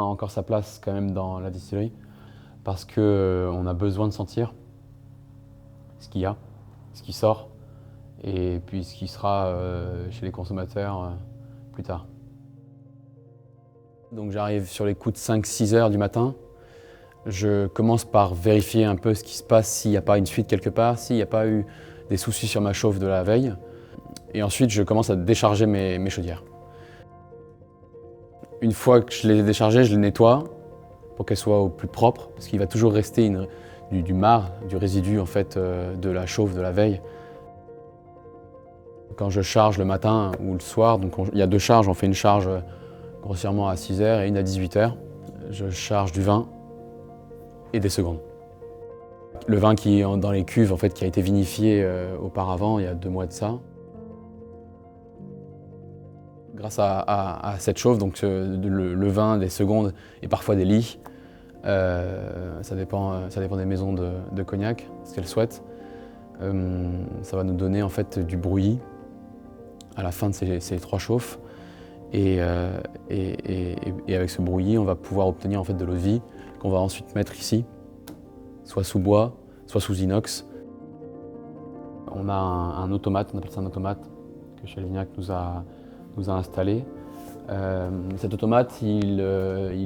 encore sa place quand même dans la distillerie parce qu'on a besoin de sentir ce qu'il y a, ce qui sort et puis ce qui sera chez les consommateurs plus tard. Donc j'arrive sur les coups de 5-6 heures du matin. Je commence par vérifier un peu ce qui se passe, s'il n'y a pas une fuite quelque part, s'il n'y a pas eu des soucis sur ma chauffe de la veille. Et ensuite, je commence à décharger mes chaudières. Une fois que je les ai déchargées, je les nettoie pour qu'elles soient au plus propre, parce qu'il va toujours rester du marc, du résidu en fait, de la chauffe de la veille. Quand je charge le matin ou le soir, donc il y a 2 charges, on fait une charge grossièrement à 6 heures et une à 18 heures. Je charge du vin et des secondes. Le vin qui est dans les cuves, en fait, qui a été vinifié auparavant, il y a 2 mois de ça. Grâce à cette chauffe, donc le vin, des secondes et parfois des lits, ça dépend des maisons de cognac, ce qu'elles souhaitent. Ça va nous donner en fait du brouillis à la fin de ces 3 chauffes. Et avec ce brouillis, on va pouvoir obtenir en fait de l'eau de vie qu'on va ensuite mettre ici, soit sous bois, soit sous inox. On a un automate, on appelle ça un automate, que Chavignac nous a installé. Cet automate, il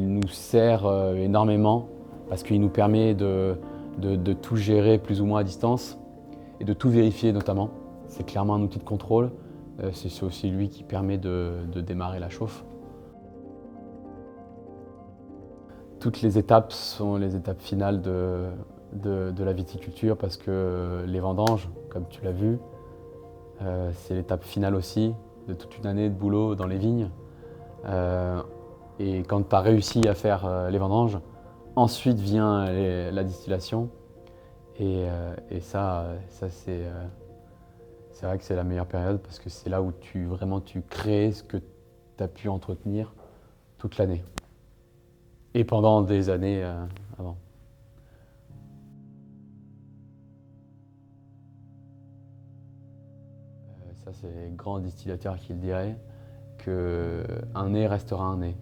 nous sert énormément parce qu'il nous permet de tout gérer plus ou moins à distance et de tout vérifier notamment. C'est clairement un outil de contrôle. C'est aussi lui qui permet de démarrer la chauffe. Toutes les étapes sont les étapes finales de la viticulture parce que les vendanges, comme tu l'as vu, c'est l'étape finale aussi de toute une année de boulot dans les vignes. Et quand tu as réussi à faire les vendanges, ensuite vient la distillation. Et ça c'est vrai que c'est la meilleure période parce que c'est là où tu crées ce que tu as pu entretenir toute l'année. Et pendant des années avant. Ça, c'est les grands distillateurs qui le diraient, qu'un nez restera un nez.